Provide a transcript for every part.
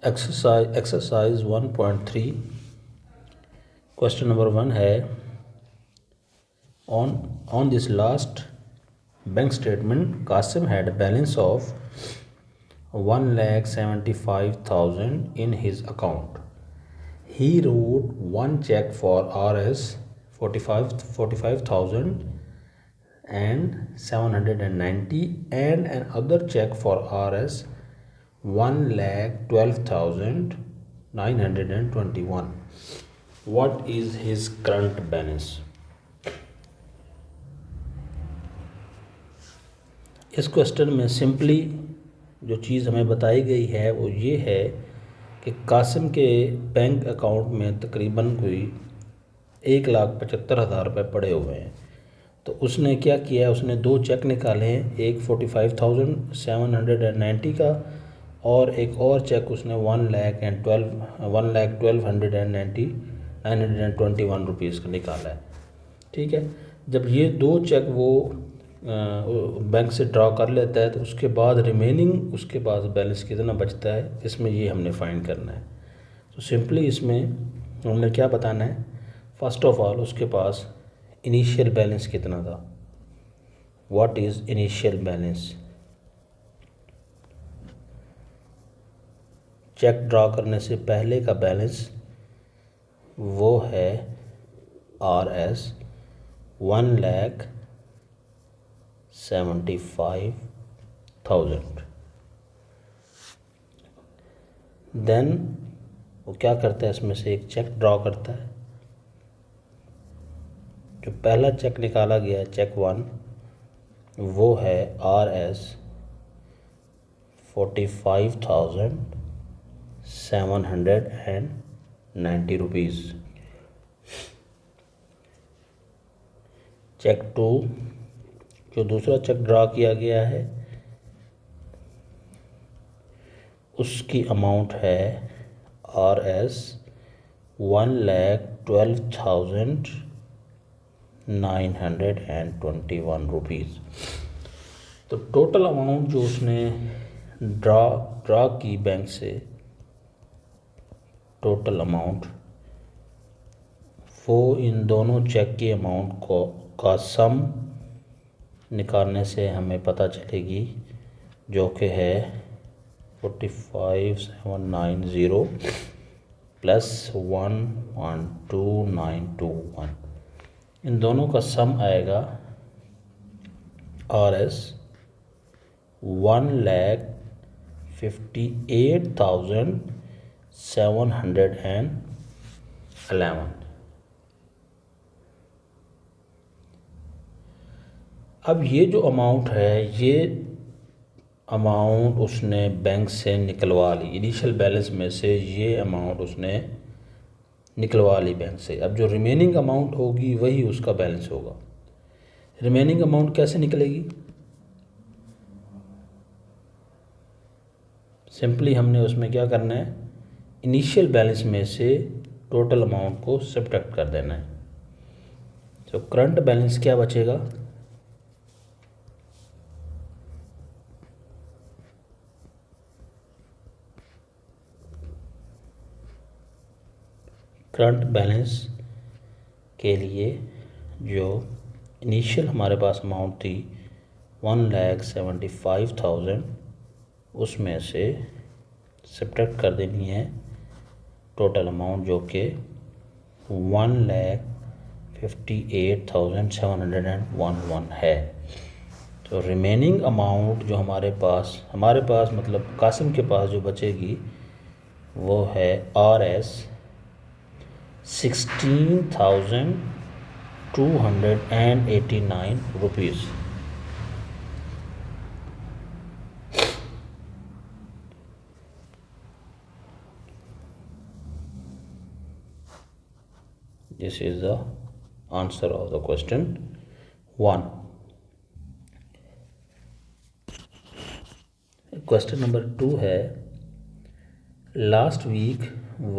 Exercise 1.3 question number 1 है on this last bank statement Kasim had balance of 1,75,000 in his account. He wrote one check for Rs 45,000 and 790 and another check for Rs 1,12,921. What is his current balance? इस question में simply जो चीज़ हमें बताई गई है वो ये है कि कासिम के बैंक अकाउंट में तकरीबन कोई 1,75,000 रुपये पड़े हुए हैं। तो उसने क्या किया है, उसने दो चेक निकाले हैं, एक 45,790 का और एक और चेक उसने 1,12,921 रुपीज़ का निकाला है। ठीक है, जब ये दो चेक वो बैंक से ड्रॉ कर लेता है तो उसके बाद रिमेनिंग उसके पास बैलेंस कितना बचता है, इसमें ये हमने फाइंड करना है। तो सिंपली इसमें हमने क्या बताना है, फर्स्ट ऑफ ऑल उसके पास इनिशियल बैलेंस कितना था, what is initial balance. Check draw करने से पहले का बैलेंस वो है Rs 1,75,000। देन वो क्या करता है, इसमें से एक चेक ड्रॉ करता है। जो पहला चेक निकाला गया है चेक 1 वो है Rs 45,790 रुपीज़। चेक 2 जो दूसरा चेक ड्रॉ किया गया है उसकी अमाउंट है Rs 1,12,921 रुपीज़। तो टोटल अमाउंट जो उसने ड्रॉ की बैंक से, टोटल अमाउंट वो इन दोनों चेक की अमाउंट का सम निकालने से हमें पता चलेगी, जो कि है 45,790 प्लस 1,12,921। इन दोनों का सम आएगा Rs 1,58,711। अब ये जो अमाउंट है, ये अमाउंट उसने बैंक से निकलवा ली, इनिशियल बैलेंस में से ये अमाउंट उसने निकलवा ली बैंक से। अब जो रिमेनिंग अमाउंट होगी वही उसका बैलेंस होगा। रिमेनिंग अमाउंट कैसे निकलेगी, सिंपली हमने उसमें क्या करना है, इनिशियल बैलेंस में से टोटल अमाउंट को सब्ट्रैक्ट कर देना है। तो करंट बैलेंस क्या बचेगा, करंट बैलेंस के लिए जो इनिशियल हमारे पास अमाउंट थी 1,75,000, उसमें से सब्ट्रैक्ट कर देनी है टोटल अमाउंट जो कि 1,58,711 है। तो रिमेनिंग अमाउंट जो हमारे पास मतलब कासिम के पास जो बचेगी वो है Rs 16,289 rupees. This is the answer of the question 1. Question number 2 है, last week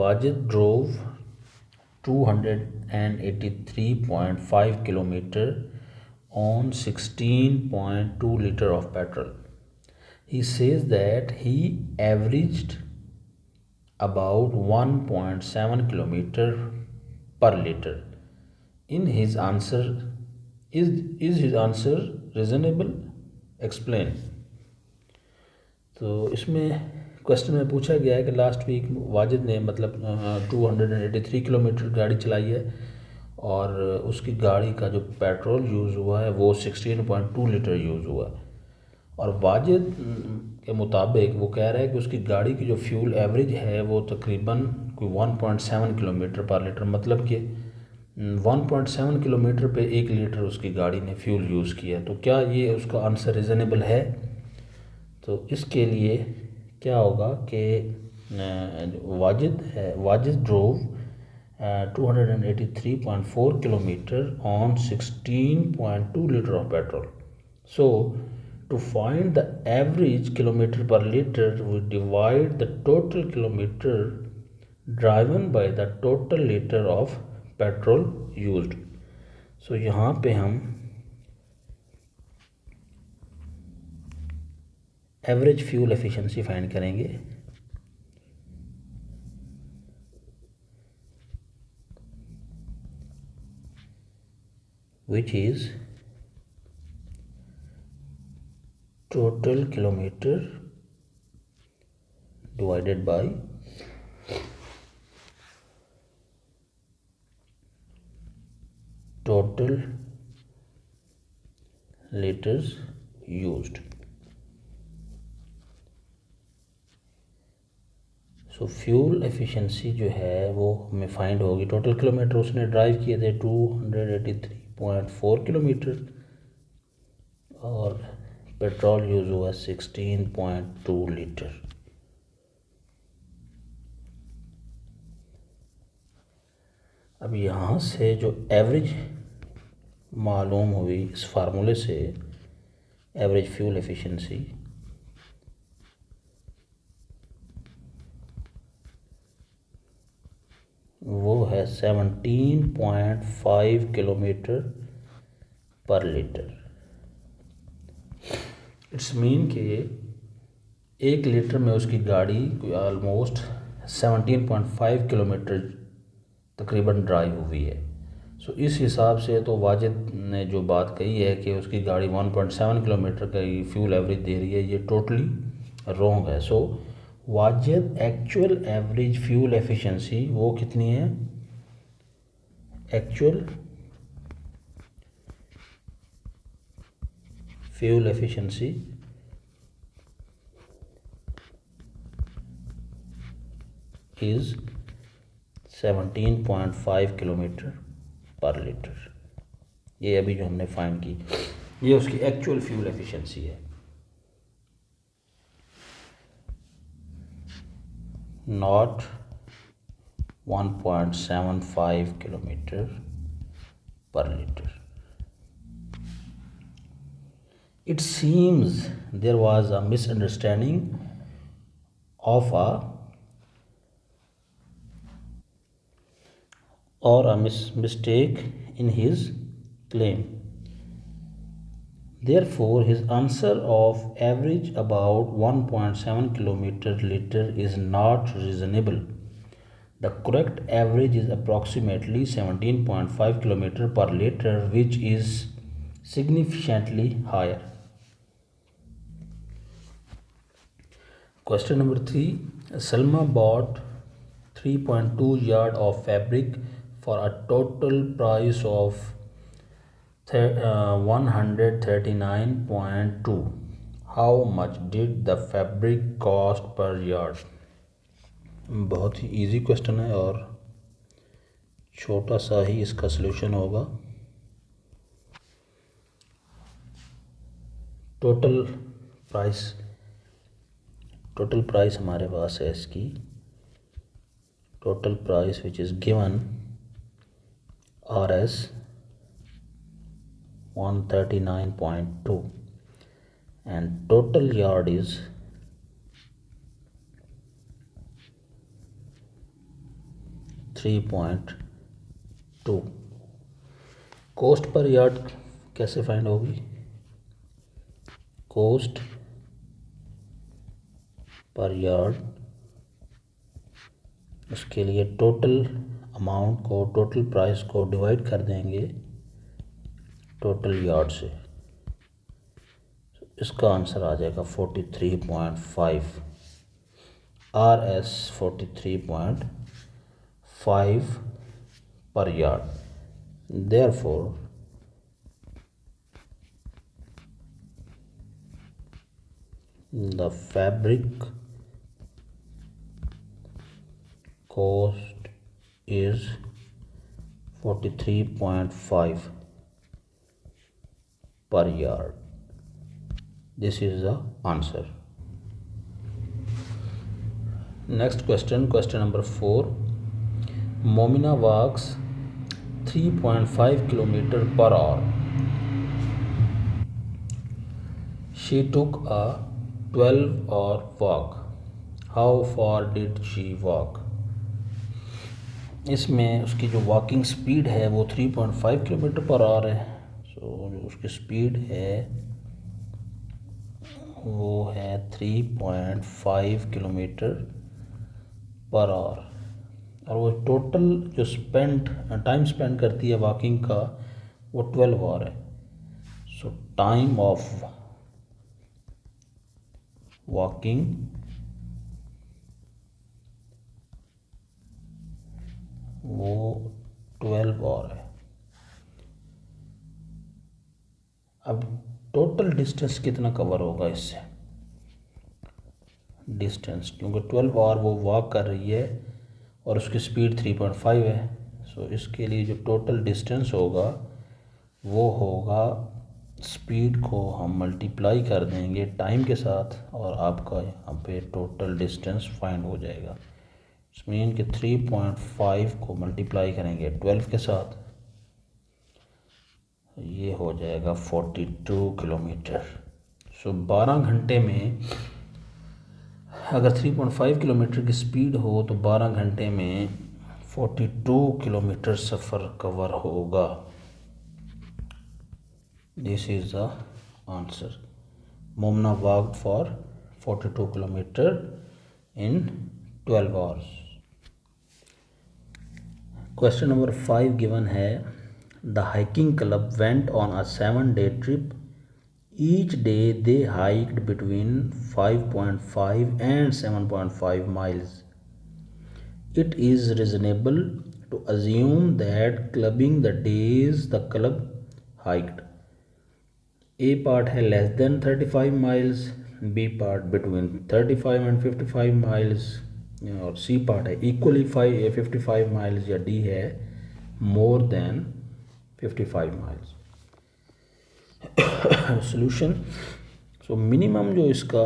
Wajid drove 283.5 kilometer on 16.2 liter of petrol. He says that he averaged about 1.7 kilometer per liter. In his answer, is his answer reasonable? Explain. तो इसमें question में पूछा गया है कि last week Wajid ने मतलब 283 किलोमीटर गाड़ी चलाई है और उसकी गाड़ी का जो पेट्रोल यूज़ हुआ है वो 16.2 लीटर यूज़ हुआ है। और वाजिद के मुताबिक वो कह रहा है कि उसकी गाड़ी की जो फ्यूल एवरेज है वो तकरीबन कोई 1.7 किलोमीटर पर लीटर, मतलब कि 1.7 किलोमीटर पे 1 लीटर उसकी गाड़ी ने फ्यूल यूज़ किया। तो क्या ये उसका आंसर रीज़नेबल है? तो इसके लिए क्या होगा कि Wajid drove 283.4 kilometer on 16.2 liter of petrol. So to find the average kilometer per liter, we divide the total kilometer driven by the total liter of petrol used. So यहाँ पे हम एवरेज फ्यूल एफिशिएंसी फाइंड करेंगे, which is total kilometer divided by total liters used. So fuel efficiency जो है वो हमें find होगी, total kilometre उसने ड्राइव किए थे 283.4 किलोमीटर और पेट्रोल यूज़ हुआ 16.2 लीटर। अब यहाँ से जो एवरेज मालूम हुई इस फार्मूले से, एवरेज फ्यूल एफिशिएंसी वो है 17.5 kilometre per litre. It's mean कि 1 लीटर में उसकी गाड़ी ऑलमोस्ट 17.5 किलोमीटर तकरीबन ड्राइव हुई है। सो इस हिसाब से तो वाजिद ने जो बात कही है कि उसकी गाड़ी 1.7 किलोमीटर का फ्यूल एवरेज दे रही है, ये टोटली रॉन्ग है। So Wajid actual average fuel efficiency वो कितनी है? Actual fuel efficiency is 17.5 kilometre per litre. ये अभी जो हमने फाइंड की ये उसकी एक्चुअल फ्यूल एफिशिएंसी है, not 1.75 kilometre per litre. It seems there was a misunderstanding of a mistake in his claim. Therefore, his answer of average about 1.7 kilometer liter is not reasonable. The correct average is approximately 17.5 kilometer per liter, which is significantly higher. Question number 3. Salma bought 3.2 yard of fabric for a total price of 139.2. How much did the fabric cost per yard? बहुत ही easy question है और छोटा सा ही इसका solution होगा। Total price हमारे पास है इसकी, total price which is given RS 139.2 and total yard is 3.2। Cost per yard कैसे फाइंड होगी? कॉस्ट पर यार्ड उसके लिए टोटल अमाउंट को, टोटल प्राइस को डिवाइड कर देंगे टोटल यार्ड से। इसका आंसर आ जाएगा 43.5, RS 43.5 पर yard. Therefore, the fabric cost is 43.5 per yard. This is the answer. Next question, question number 4. Momina walks 3.5 kilometer per hour. She took a 12-hour walk. How far did she walk? इसमें उसकी जो walking speed है वो 3.5 kilometre per hour है। सो जो उसकी speed है वो है 3.5 किलोमीटर पर आवर, और वो टोटल जो टाइम स्पेंड करती है वॉकिंग का वो 12 आवर है। सो टाइम ऑफ वॉकिंग वो 12 आवर है। अब टोटल डिस्टेंस कितना कवर होगा इससे, डिस्टेंस, क्योंकि 12 आवर वो वॉक कर रही है और उसकी स्पीड 3.5 है। सो इसके लिए जो टोटल डिस्टेंस होगा वो होगा, स्पीड को हम मल्टीप्लाई कर देंगे टाइम के साथ और आपका यहाँ पे टोटल डिस्टेंस फाइंड हो जाएगा। मीन कि 3.5 को मल्टीप्लाई करेंगे 12 के साथ, ये हो जाएगा 42 किलोमीटर। सो 12 घंटे में अगर 3.5 किलोमीटर की स्पीड हो तो 12 घंटे में 42 किलोमीटर सफ़र कवर होगा। This is the answer. Momna walked for 42 kilometre in 12 hours. Question number 5 given है, the hiking club went on a 7-day trip. Each day they hiked between 5.5 and 7.5 miles. It is reasonable to assume that clubbing the days the club hiked. A part है less than 35 miles, B part between 35 and 55 miles, और C part है equally 55 miles, या D है more than 55 miles. Solution, so minimum जो इसका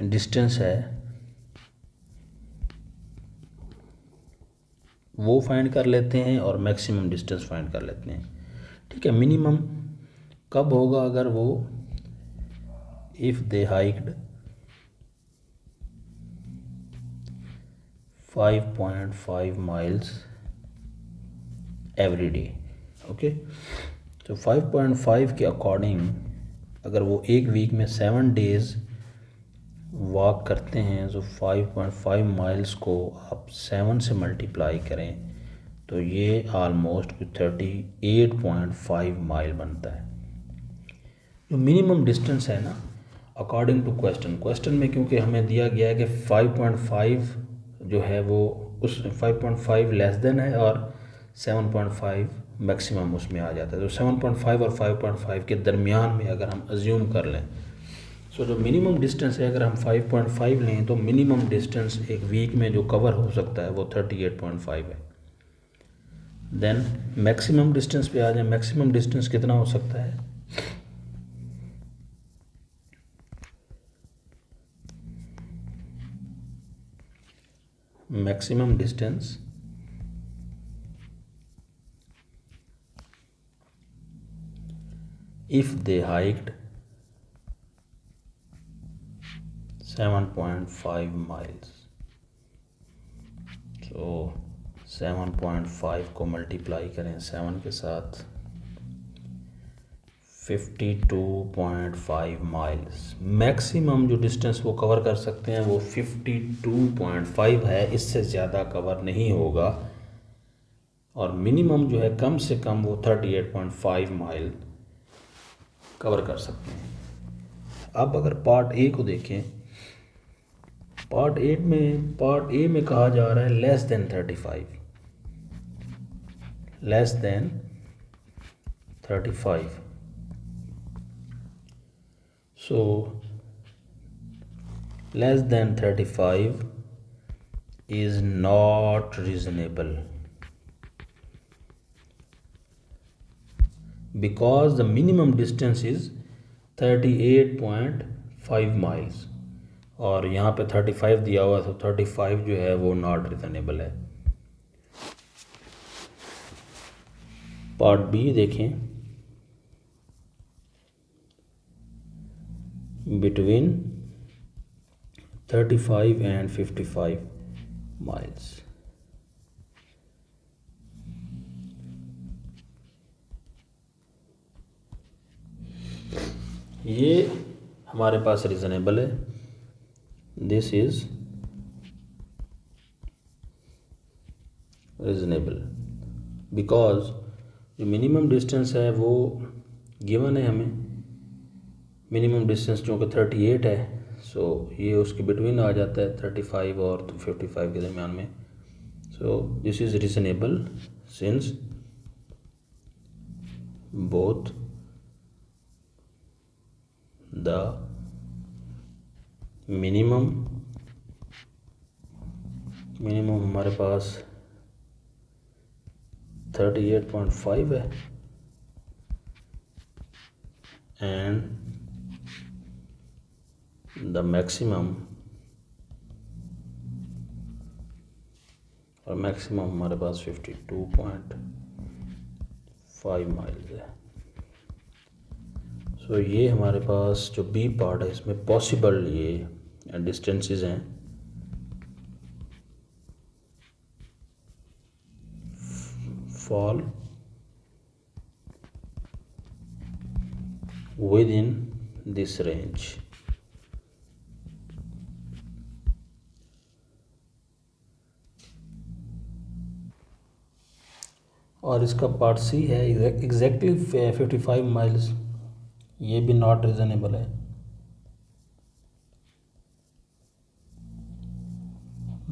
distance है वो find कर लेते हैं और मैक्सिमम डिस्टेंस फाइंड कर लेते हैं। ठीक है, मिनिमम कब होगा, अगर वो if they hiked 5.5 miles every day. Okay, तो 5.5 के अकॉर्डिंग अगर वो एक वीक में 7 डेज़ वॉक करते हैं तो 5.5 माइल्स को आप 7 से मल्टीप्लाई करें तो ये आलमोस्ट 38.5 माइल बनता है। जो मिनिमम डिस्टेंस है ना, अकॉर्डिंग टू क्वेश्चन में क्योंकि हमें दिया गया है कि 5.5 जो है वो उस 5.5 लेस देन है और 7.5 मैक्सिमम उसमें आ जाता है। तो 7.5 और 5.5 के दरमियान में अगर हम अज्यूम कर लें, सो जो मिनिमम डिस्टेंस है अगर हम 5.5 लें तो मिनिमम डिस्टेंस एक वीक में जो कवर हो सकता है वो 38.5 है। देन मैक्सिमम डिस्टेंस पे आ जाए, मैक्सिमम डिस्टेंस कितना हो सकता है, maximum distance if they hiked 7.5 miles, so 7.5 को मल्टीप्लाई करें 7 के साथ, 52.5 माइल्स। मैक्सिमम जो डिस्टेंस वो कवर कर सकते हैं वो 52.5 है, इससे ज़्यादा कवर नहीं होगा। और मिनिमम जो है कम से कम वो 38.5 माइल कवर कर सकते हैं। अब अगर पार्ट ए को देखें, पार्ट ए में कहा जा रहा है less than 35, less than 35। So less than 35 is not reasonable because the minimum distance is 38.5 miles और यहाँ पे 35 दिया हुआ, तो 35 जो है वो नॉट रीजनेबल है। पार्ट बी देखें, बिटवीन 35 and 55 माइल्स। ये हमारे पास रीज़नेबल है, दिस इज़ रीज़नेबल बिकॉज जो मिनिमम डिस्टेंस है वो गिवन है हमें। मिनिमम डिस्टेंस चूँकि 38 है, सो ये उसके बिटवीन आ जाता है 35 और 55 के दरमियान में। So this is reasonable since both the minimum हमारे पास 38.5 है एंड द मैक्सिमम, और मैक्सिमम हमारे पास 52.5 माइल्स है। सो ये हमारे पास जो बी पार्ट है इसमें पॉसिबल ये डिस्टेंसेस हैं। Fall with in this range. और इसका पार्ट सी है एग्जैक्टली 55 माइल्स, ये भी नॉट रीज़नेबल है,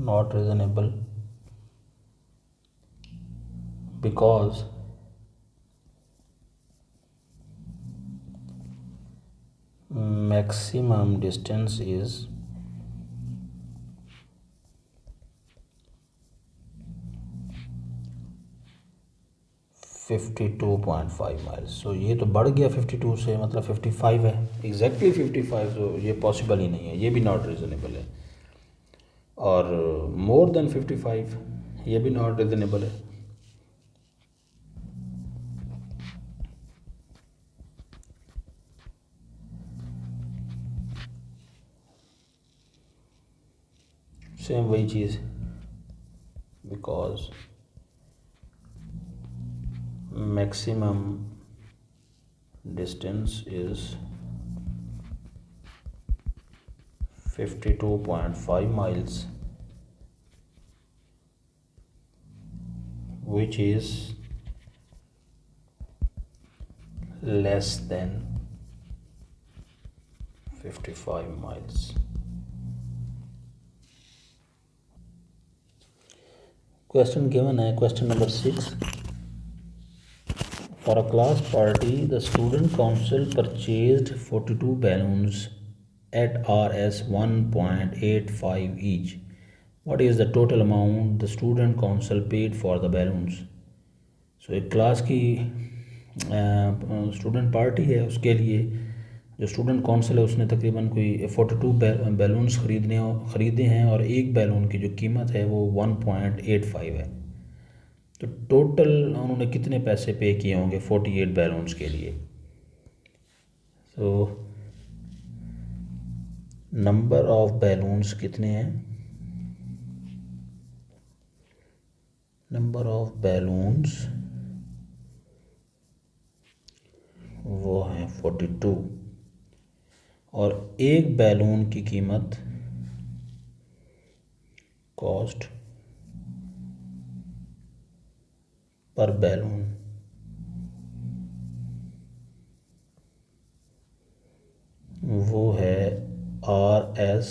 not reasonable because maximum distance is 52.5 miles. So ये तो बढ़ गया 52 से, मतलब 55 है, एग्जैक्टली 55। तो ये पॉसिबल ही नहीं है, ये भी नॉट रीज़नेबल है। और मोर देन 55 ये भी नॉट रीज़नेबल है। सेम वही चीज़, because maximum distance is 52.5 miles, which is less than 55 miles. Question given है question number 6. For a class party, the student council purchased 42 balloons at Rs 1.85 each. What is the total amount the student council paid for the balloons? So एक class की student party है, उसके लिए जो student council है उसने तकरीबन कोई 42 बैलून्स ख़रीदे हैं और एक बैलून की जो कीमत है वो 1.85 है। तो टोटल उन्होंने कितने पैसे पे किए होंगे 48 बैलून्स के लिए? सो नंबर ऑफ बैलून्स कितने हैं? नंबर ऑफ बैलून्स वो हैं 42 और एक बैलून की कीमत कॉस्ट पर बैलून वो है RS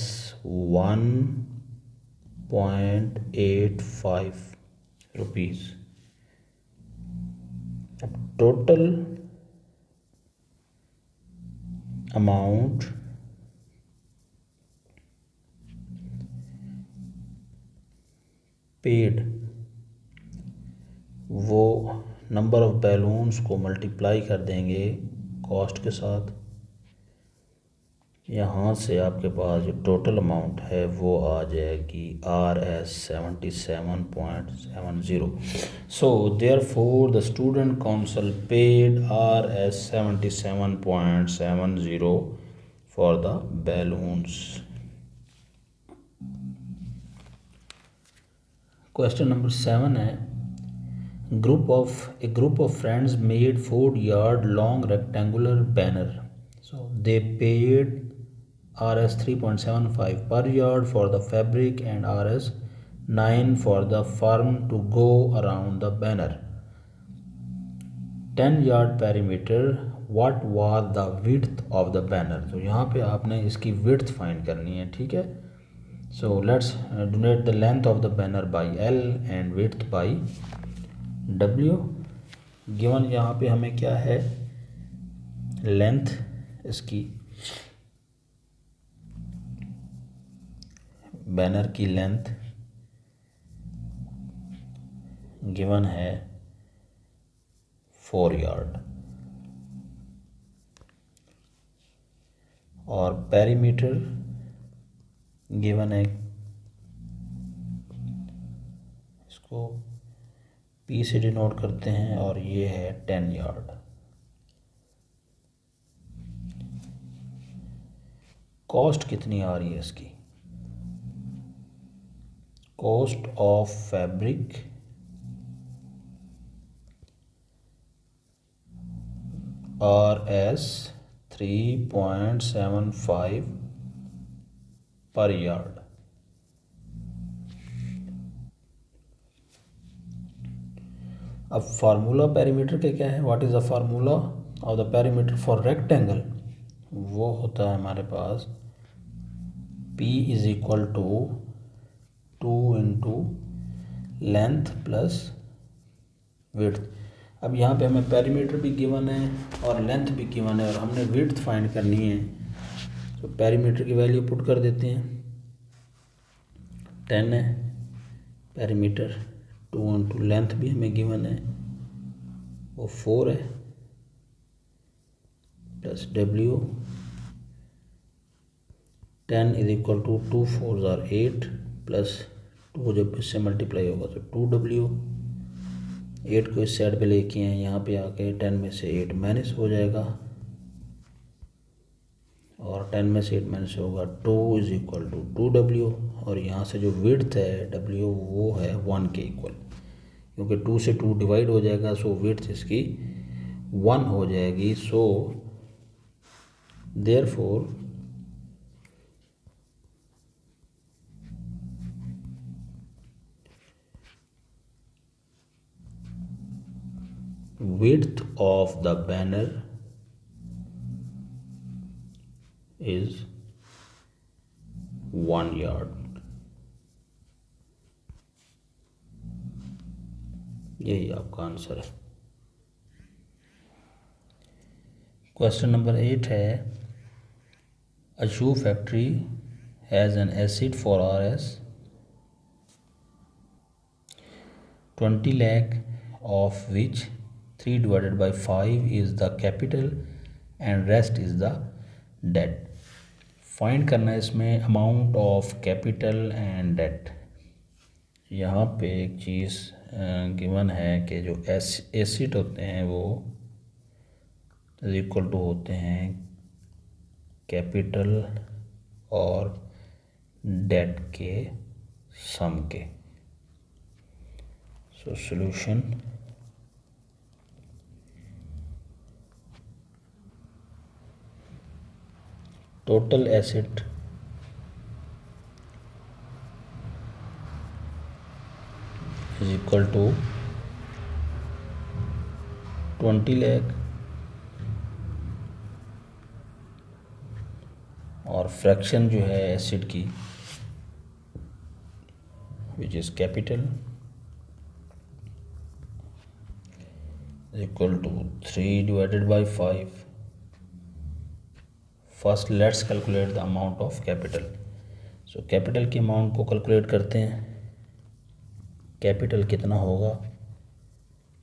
1.85 रुपीज़। अब टोटल अमाउंट पेड वो नंबर ऑफ बैलून्स को मल्टीप्लाई कर देंगे कॉस्ट के साथ। यहाँ से आपके पास जो टोटल अमाउंट है वो आ जाएगी RS 77.70। So therefore the student council paid RS 77.70 for the balloons. Question number 7 है a group of friends made 4-yard long rectangular banner. So they paid RS 3.75 per yard for the fabric and RS 9 for the firm to go around the banner. 10-yard perimeter. What was the width of the banner? तो यहाँ पे आपने इसकी width find करनी है, ठीक है। So let's denote the length of the banner by L and width by W। Given यहाँ पे हमें क्या है, लेंथ इसकी, बैनर की लेंथ गिवन है 4 यार्ड और पेरीमीटर गिवन है, इसको P से डिनोट करते हैं और ये है 10 यार्ड। कॉस्ट कितनी आ रही है इसकी, कॉस्ट ऑफ फैब्रिक RS 3.75 पर यार्ड। अब फार्मूला पेरीमीटर के क्या है, what is the formula of the perimeter for rectangle, वो होता है हमारे पास P is equal to 2 into length plus width. अब यहाँ पे हमें पेरीमीटर भी गिवन है और लेंथ भी गिवन है और हमने विड्थ फाइंड करनी है, तो पेरीमीटर की वैल्यू पुट कर देते हैं, 10 है पेरीमीटर, 2 इंटू लेंथ भी हमें गिवन है वो 4 है, plus W, 10 is equal to 2 4 ज़ार 8 प्लस 2 जब इससे मल्टीप्लाई होगा तो 2W, 8 को इस साइड पे लेके हैं, यहाँ पे आके 10 में से 8 माइनस हो जाएगा और 10 में से 8 माइनस होगा 2 इज इक्वल टू 2W और यहाँ से जो विड्थ है W वो है 1 के इक्वल, क्योंकि 2 से 2 डिवाइड हो जाएगा, सो विड्थ इसकी 1 हो जाएगी। So therefore width of the banner is 1 yard। यही आपका आंसर है। क्वेश्चन नंबर 8 है a shoe factory has an asset for RS 20 lakh of which 3 divided by 5 is the capital and rest is the debt। Find करना है इसमें amount of capital and debt. यहाँ पे एक चीज़ गिवन है कि जो एसिड होते हैं वो इक्वल टू होते हैं कैपिटल और डेट के सम के। So solution total asset is equal to 20 lakh और फ्रैक्शन जो है एसेट की which is capital equal to 3 divided by 5. First let's calculate the amount of capital. So capital की अमाउंट को कैलकुलेट करते हैं. कैपिटल कितना होगा?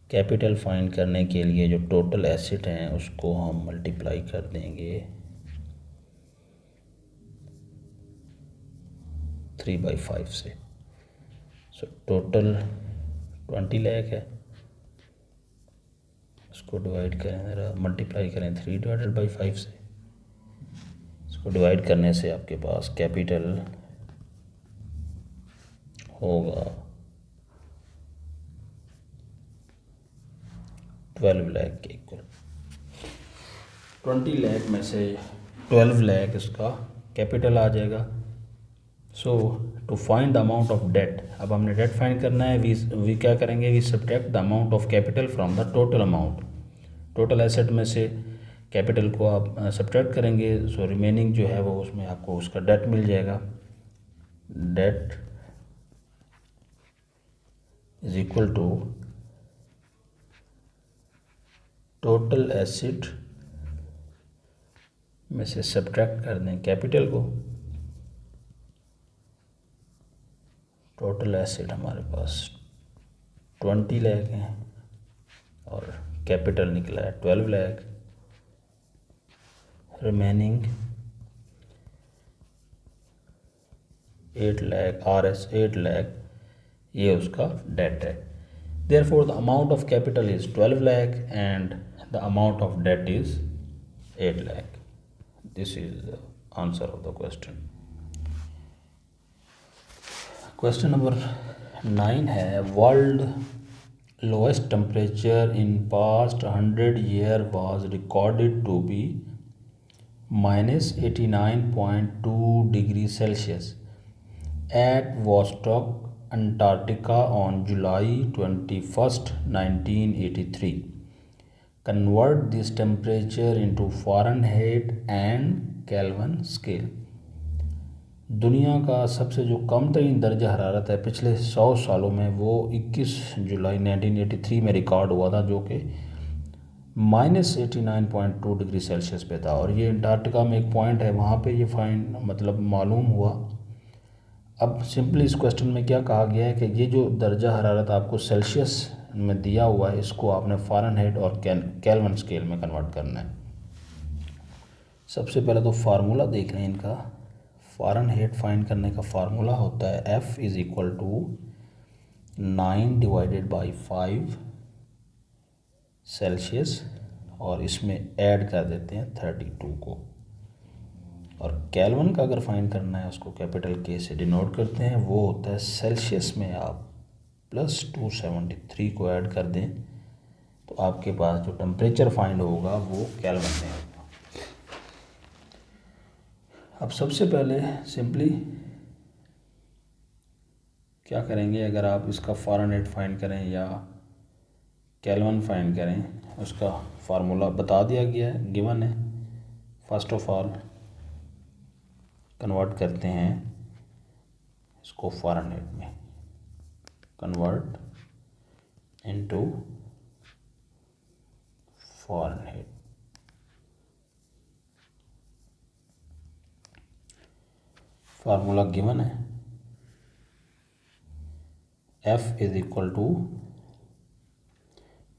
कैपिटल फाइंड करने के लिए जो टोटल एसेट हैं उसको हम मल्टीप्लाई कर देंगे 3/5 से. सो टोटल 20 लाख है, उसको डिवाइड करें ज़रा, मल्टीप्लाई करें 3 डिवाइडेड बाई 5 से. इसको डिवाइड करने से आपके पास कैपिटल होगा 12 लाख के इक्वल. 20 लाख में से 12 लाख इसका कैपिटल आ जाएगा. So to find the amount of debt, अब हमने डेट फाइंड करना है. वी क्या करेंगे? We subtract the amount of capital from the total amount. Total asset में से कैपिटल को आप सब्ट्रैक्ट करेंगे. सो रिमेनिंग जो है वो उसमें आपको उसका डेट मिल जाएगा. Debt is equal to total asset में से सब्ट्रैक्ट कर दें कैपिटल को. टोटल एसेट हमारे पास 20 लाख हैं और कैपिटल निकला है 12 लाख. रिमेनिंग 8 लाख, RS 8 लाख, ये उसका डेट है. Therefore the amount of capital is 12 lakh and the amount of debt is 8 lakh. This is the answer of the question. Question number 9 है world lowest temperature in past 100 year was recorded to be -89.2 degree Celsius at Vostok, Antarctica on July 21st, 1983. Convert this temperature into Fahrenheit and Kelvin scale. दुनिया का सबसे जो कम तरीन दर्जा हरारत है पिछले 100 सालों में वो 21 जुलाई 1983 में रिकॉर्ड हुआ था, जो कि -89.2 डिग्री सेल्सियस पे था. और ये अंटार्कटिका में एक पॉइंट है, वहाँ पे ये फाइंड मतलब मालूम हुआ. अब सिंपली इस क्वेश्चन में क्या कहा गया है कि ये जो दर्जा हरारत आपको सेल्सियस में दिया हुआ है इसको आपने फ़ारेनहाइट और केल्विन स्केल में कन्वर्ट करना है. सबसे पहले तो फार्मूला देख रहे हैं इनका. फ़ारेनहाइट फाइंड करने का फार्मूला होता है F is equal to 9 divided by 5 Celsius और इसमें ऐड कर देते हैं 32 को. और केल्विन का अगर फाइंड करना है उसको कैपिटल K से डिनोट करते हैं. वो होता है सेल्सियस में आप +273 को ऐड कर दें तो आपके पास जो टेम्परेचर फाइंड होगा वो केल्विन में होगा. अब सबसे पहले सिंपली क्या करेंगे, अगर आप इसका फ़ारेनहाइट फाइंड करें या केल्विन फाइंड करें उसका फार्मूला बता दिया गया है, गिवन है. फर्स्ट ऑफ ऑल कन्वर्ट करते हैं इसको फ़ारेनहाइट में. Convert into Fahrenheit. Formula given है. F is equal to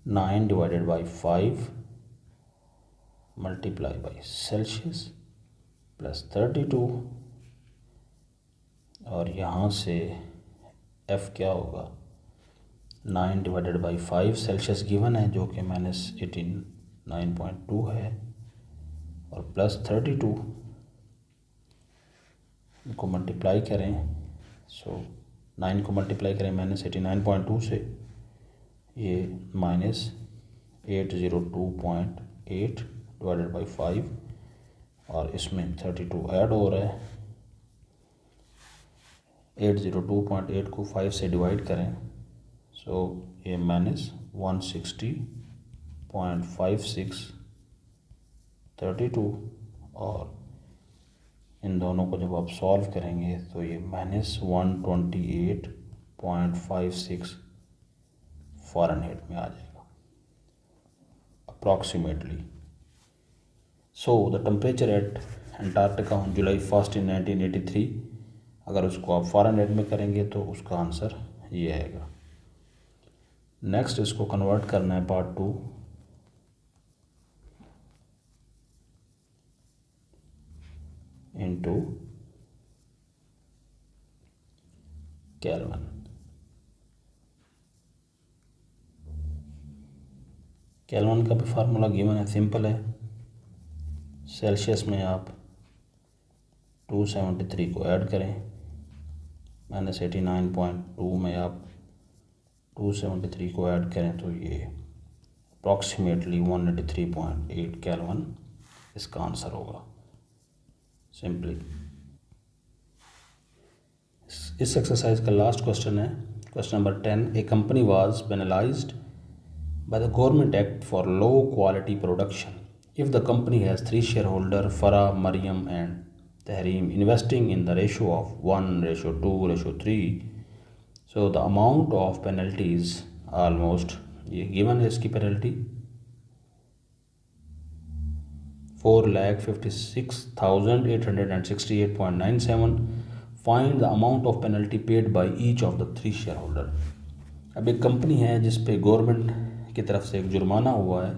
9 divided by 5 multiply by Celsius +32 और यहाँ से F क्या होगा 9 डिवाइडेड बाई 5 सेल्सियस गिवन है जो कि -89.2 है और +32 को मल्टीप्लाई करें. सो 9 को मल्टीप्लाई करें -89.2 से, ये -802.8 डिवाइडेड बाई 5 और इसमें 32 ऐड हो रहा है। 802.8 को 5 से डिवाइड करें, सो ये -160.5632, और इन दोनों को जब आप सॉल्व करेंगे तो ये -128.56 फ़ारेनहाइट में आ जाएगा approximately. So the temperature at Antarctica on July 1 in 1983, अगर उसको आप फ़ारेनहाइट में करेंगे तो उसका आंसर ये आएगा। नेक्स्ट इसको कन्वर्ट करना है पार्ट 2 इनटू केल्विन। केल्विन का भी फार्मूला गिवन है, सिंपल है। सेल्सियस में आप 273 को ऐड करें, -89.2 में आप 273 को ऐड करें तो ये अप्रॉक्सीमेटली 183.8 केल्विन इसका आंसर होगा सिंपली। इस एक्सरसाइज का लास्ट क्वेश्चन है, question number 10। A company was penalised by the Government Act for low quality production if the company has 3 shareholders, Farah, Mariam and Tahreem, investing in the ratio of 1:2:3, so the amount of penalty is almost, ये given है इसकी penalty 4,56,868.97, find the amount of penalty paid by each of the 3 shareholder। अब एक company है जिस पे government की तरफ से एक जुर्माना हुआ है,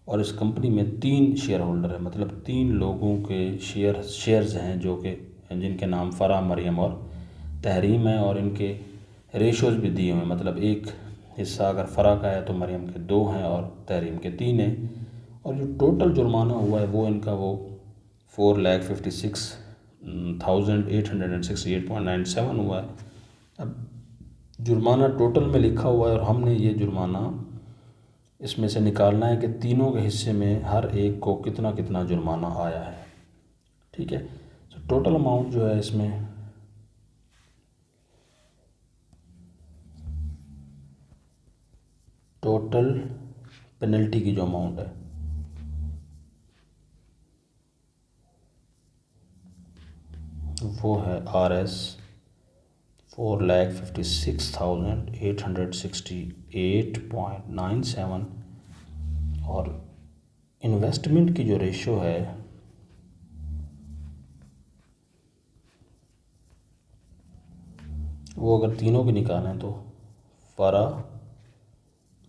और इस कंपनी में 3 शेयर होल्डर है, मतलब 3 लोगों के शेयर्स हैं जो कि जिनके नाम फ़रा, मरियम और तहरीम है, और इनके रेशोज़ भी दिए हुए हैं, मतलब एक हिस्सा अगर फ़रा का है तो मरियम के 2 हैं और तहरीम के 3 हैं, और जो टोटल जुर्माना हुआ है वो इनका वो 4,56,868.97 हुआ है। अब जुर्माना टोटल में लिखा हुआ है और हमने ये जुर्माना इसमें से निकालना है कि तीनों के हिस्से में हर एक को कितना कितना जुर्माना आया है, ठीक है। तो टोटल अमाउंट जो है इसमें टोटल पेनल्टी की जो अमाउंट है वो है RS 4,56,868.97, और इन्वेस्टमेंट की जो रेशो है वो अगर तीनों की निकालें तो फ़रा,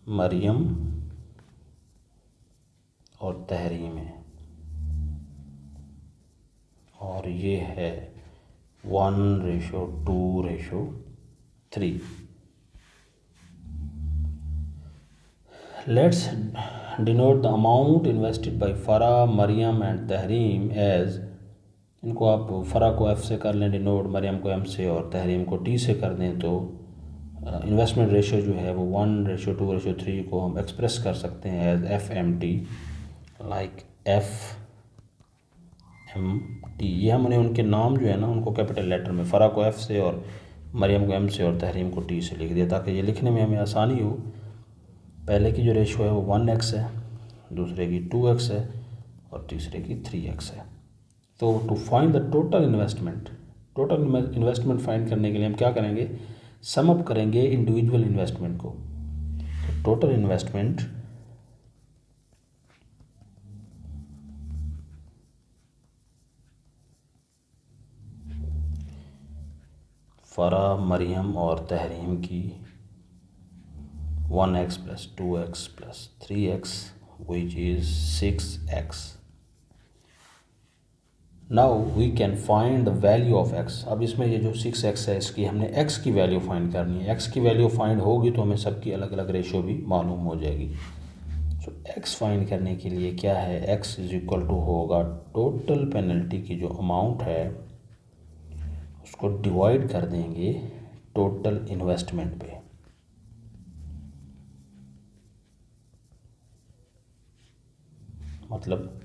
मरियम और तहरीम है, और ये है 1:2:3। Let's denote the amount invested by Farah, Mariam and Tahreem as, इनको आप फ़रा को F से कर लें डिनोट, मरियम को M से और तहरीम को T से कर दें, तो इन्वेस्टमेंट रेशो जो है वो 1:2:3 को हम एक्सप्रेस कर सकते हैं एज FMT, लाइक FMT। ये हमने उनके नाम जो है ना उनको कैपिटल लेटर में, फ़रा को F से और मरियम को M से और तहरीम को T से लिख दिया ताकि ये लिखने में हमें आसानी हो। पहले की जो रेशो है वो 1x है, दूसरे की 2x है और तीसरे की 3x है। तो to find the total investment find करने के लिए हम क्या करेंगे, सम अप करेंगे इंडिविजुअल इन्वेस्टमेंट को। तो टोटल इन्वेस्टमेंट फ़रा, मरियम और तहरीम की 1x + 2x + 3x which is 6x। Now we can find the value of x। अब इसमें ये जो 6x है इसकी हमने x की वैल्यू फाइंड करनी है। x की वैल्यू फाइंड होगी तो हमें सबकी अलग अलग रेशो भी मालूम हो जाएगी। सो x फाइंड करने के लिए क्या है, x = होगा टोटल पेनल्टी की जो अमाउंट है उसको डिवाइड कर देंगे टोटल इन्वेस्टमेंट पे। मतलब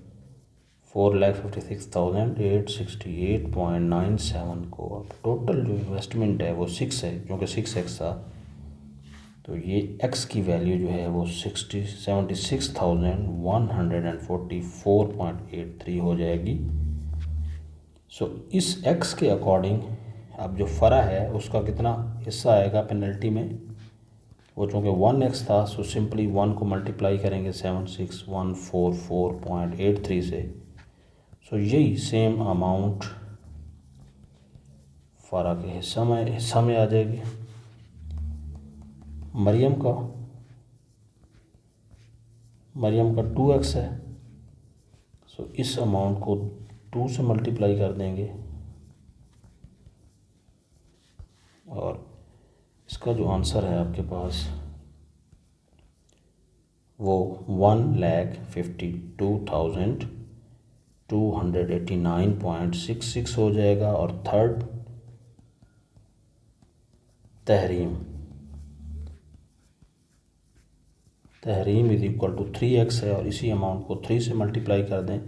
4,56,868.97 को अब टोटल जो इन्वेस्टमेंट है वो 6 है, क्योंकि 6x था, तो ये x की वैल्यू जो है वो 76,144.83 हो जाएगी। सो इस x के अकॉर्डिंग अब जो फ़रा है उसका कितना हिस्सा आएगा पेनल्टी में, वो चूँकि 1x था, सो सिंपली 1 को मल्टीप्लाई करेंगे 76,144.83 से। सो यही सेम अमाउंट फ़रा के हिस्सा में आ जाएगी। मरियम का 2x है, सो इस अमाउंट को 2 से मल्टीप्लाई कर देंगे और इसका जो आंसर है आपके पास वो 1,52,289.66 हो जाएगा। और third Tahreem is equal to 3x है, और इसी अमाउंट को 3 से मल्टीप्लाई कर दें,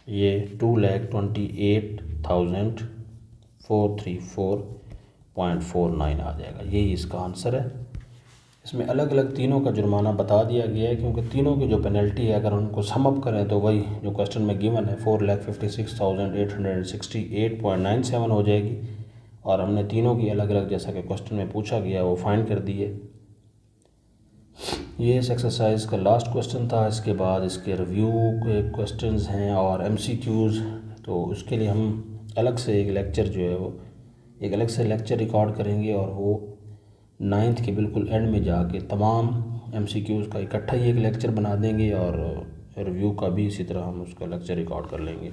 ये 2,28,434.49 आ जाएगा। यही इसका आंसर है। इसमें अलग अलग तीनों का जुर्माना बता दिया गया है, क्योंकि तीनों की जो पेनल्टी है अगर उनको समअप करें तो वही जो क्वेश्चन में गिवन है 4,56,868.97 हो जाएगी। और हमने तीनों की अलग अलग, जैसा कि क्वेश्चन में पूछा गया, वो फाइंड कर दिए। ये इस एक्सरसाइज का लास्ट क्वेश्चन था। इसके बाद इसके रिव्यू के क्वेश्चंस हैं और MCQs, तो उसके लिए हम अलग से एक लेक्चर जो है वो एक अलग से लेक्चर रिकॉर्ड करेंगे, और वो 9th के बिल्कुल एंड में जाके तमाम MCQs का इकट्ठा ही एक लेक्चर बना देंगे, और रिव्यू का भी इसी तरह हम उसका लेक्चर रिकॉर्ड कर लेंगे।